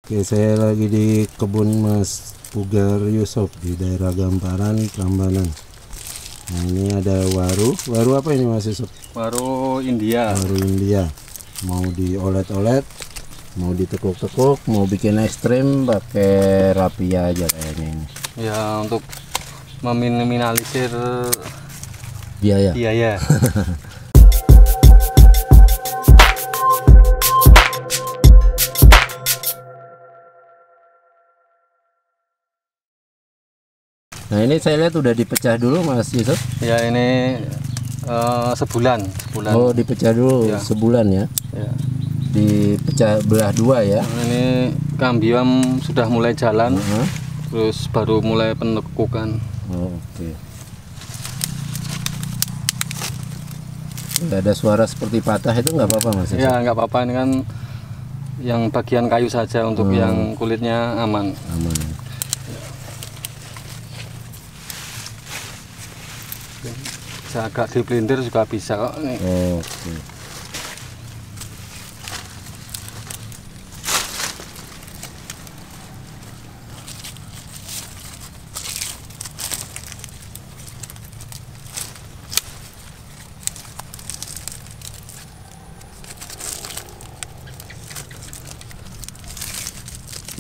Oke, saya lagi di kebun Mas Pugar Yusuf di daerah Gamparan, Prambanan. Nah, ini ada waru. Waru apa ini Mas Yusuf? Waru India. Waru India. Mau diolet-olet, mau ditekuk-tekuk, mau bikin ekstrim pakai rapia aja kayaknya ini. Ya, untuk meminimalisir Biaya. Nah, ini saya lihat udah dipecah dulu Mas Yusuf. Ya, ini sebulan. Oh, dipecah dulu Ya. sebulan ya. Ya. Dipecah belah dua ya. Ini kambium sudah mulai jalan, Heeh. terus baru mulai penekukan. Oh, oke. Nggak ada suara seperti patah itu nggak apa-apa Mas Yusuf? Ya, nggak apa-apa, ini kan yang bagian kayu saja, untuk yang kulitnya aman. Aman. Bisa agak dipelintir juga bisa kok. Nih. Oh, oke.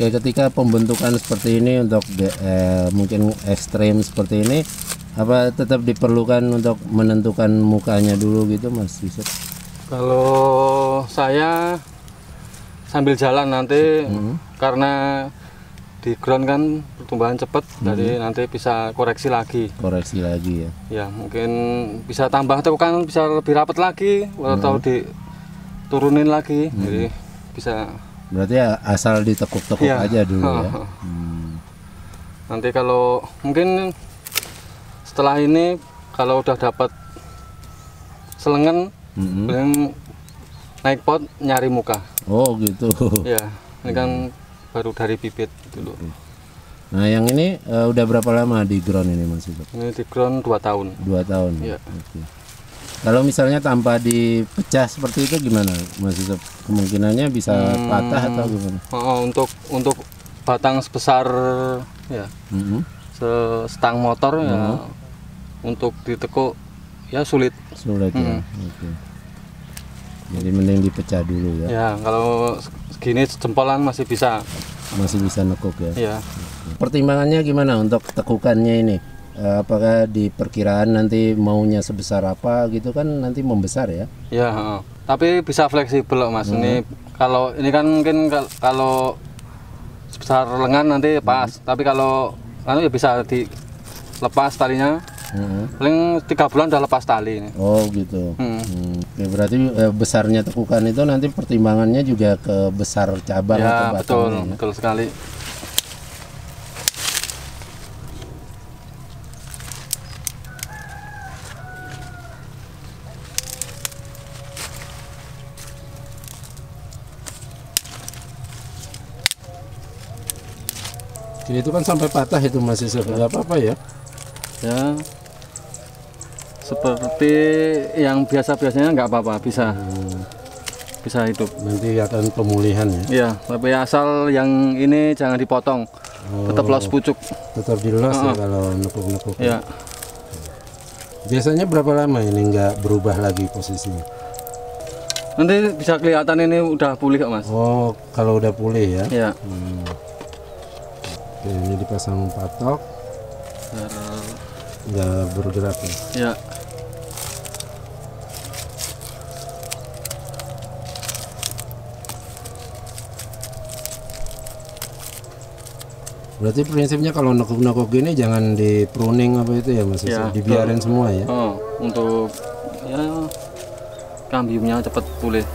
Ya, ketika pembentukan seperti ini untuk mungkin ekstrim seperti ini, apa tetap diperlukan untuk menentukan mukanya dulu gitu Mas Yusuf? Kalau saya sambil jalan nanti, karena di ground kan pertumbuhan cepat, jadi nanti bisa koreksi lagi. Koreksi lagi ya. Ya, mungkin bisa tambah tekukan, bisa lebih rapat lagi, atau diturunin lagi, jadi bisa. Berarti ya asal ditekuk-tekuk Ya. aja dulu ya. Nanti kalau mungkin setelah ini kalau udah dapat selengen, paling naik pot nyari muka. Oh gitu. Ya, ini kan baru dari bibit dulu. Nah, yang ini udah berapa lama di ground ini Mas Yusuf? Ini di ground 2 tahun. 2 tahun. Iya. Oke. Kalau misalnya tanpa dipecah seperti itu gimana Mas Yusuf? Kemungkinannya bisa patah atau gimana? Oh, untuk batang sebesar ya stang motor ya, untuk ditekuk ya sulit. Sulit ya. Oke. Jadi mending dipecah dulu ya. Ya, kalau segini jempolan masih bisa. Masih bisa nekuk ya. Ya. Pertimbangannya gimana untuk tekukannya ini? Apakah di perkiraan nanti maunya sebesar apa gitu kan nanti membesar ya? Ya, tapi bisa fleksibel loh Mas. Ini kalau ini kan mungkin kalau sebesar lengan nanti pas, tapi kalau ya bisa dilepas talinya. Paling 3 bulan udah lepas tali ini. Oh gitu. Ya, berarti besarnya tekukan itu nanti pertimbangannya juga ke besar cabang Ya, atau batangnya. Ya? betul sekali. Jadi itu kan sampai patah itu Mas Yusuf, nggak apa-apa ya? Ya, seperti yang biasanya nggak apa-apa, bisa hidup. Nanti akan pemulihan ya? Ya, tapi asal yang ini jangan dipotong, tetap los pucuk. Tetap dilos ya kalau nekuk-nekuk. Ya, Biasanya berapa lama ini nggak berubah lagi posisinya? nanti bisa kelihatan ini udah pulih kok Mas. Oh, kalau udah pulih ya? Ya, Oke, ini dipasang patok, nggak bergerak ya? ya. Berarti prinsipnya kalau nekuk-nekuk gini jangan di pruning apa itu ya Mas Yusuf? Ya, Dibiarin semua ya? Untuk ya kambiumnya cepat pulih.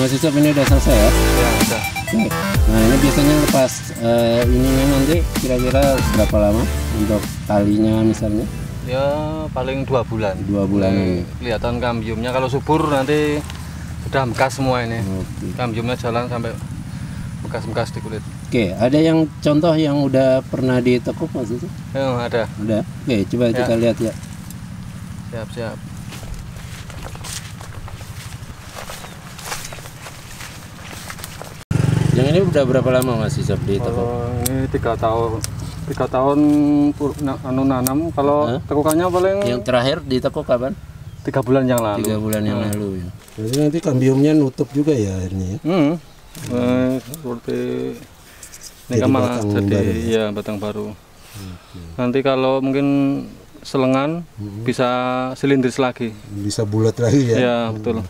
Mas Yusuf, ini udah selesai ya? Ya, udah. Oke. Nah ini biasanya lepas ininya nanti kira-kira berapa lama untuk talinya misalnya? Ya paling 2 bulan. 2 bulan ini. Kelihatan kambiumnya kalau subur nanti udah bekas semua ini. Oke. Kambiumnya jalan sampai bekas-bekas di kulit. Oke, ada yang contoh yang udah pernah ditekuk Mas Yusuf? Ya, ada. Udah. Oke, coba kita lihat ya. Siap-siap. Yang ini udah berapa lama Mas Yusuf ditekuk? Ini 3 tahun. 3 tahun nanam. Kalau tekukannya paling Yang terakhir ditekuk kapan? 3 bulan yang lalu. 3 bulan yang lalu ya. Jadi nanti kambiumnya nutup juga ya akhirnya ya? Seperti ini Jadi kan malah batang jadi baru ya batang baru. Nanti kalau mungkin selengan bisa silindris lagi. Bisa bulat lagi ya? Ya, betul.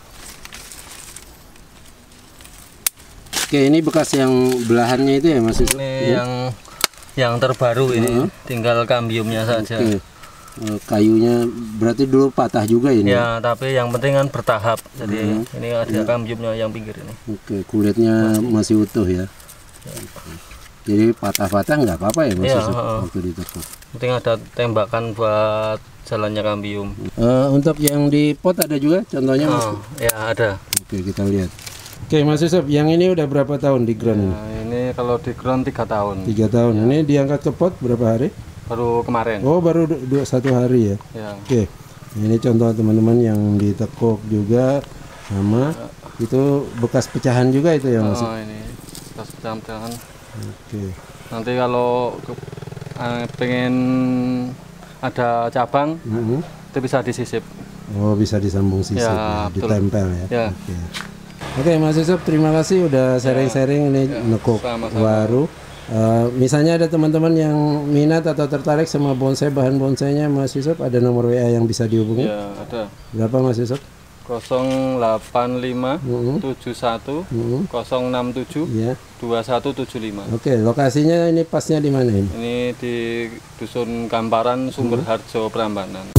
Oke, ini bekas yang belahannya itu ya Mas Yusuf? Ini yang terbaru ini, tinggal kambiumnya saja. Oke. Kayunya berarti dulu patah juga ini? Ya, tapi yang penting kan bertahap. Jadi ini ada kambiumnya yang pinggir ini. Oke, kulitnya masih utuh ya? Jadi patah-patah nggak apa-apa ya Mas Ya, Yusuf waktu ditekuk? Penting ada tembakan buat jalannya kambium. Untuk yang di pot ada juga contohnya Mas? Ya, ada. Oke, kita lihat. Oke Mas Yusuf, yang ini udah berapa tahun di ground ini? Nah, ini kalau di ground 3 tahun. 3 tahun. Ini diangkat ke pot berapa hari? Baru kemarin. Oh, baru 1 hari ya? Ya. Oke, ini contoh teman-teman yang ditekuk juga sama itu bekas pecahan juga itu ya Mas? Ini bekas pecahan. Oke. Nanti kalau pengen ada cabang, itu bisa disisip. Oh, bisa disambung sisip Ya, ya, betul. ditempel ya? Ya. Oke. Oke Mas Yusuf, terima kasih udah sharing-sharing ini nekuk sama-sama. baru. Misalnya ada teman-teman yang minat atau tertarik sama bonsai, bahan bonsainya Mas Yusuf, ada nomor WA yang bisa dihubungi? Ya, ada. Berapa Mas Yusuf? 085 71 067 Ya. 2175. Oke, lokasinya ini pasnya di mana ini? Ini di Dusun Kamparan, Sumber Harjo, Prambanan.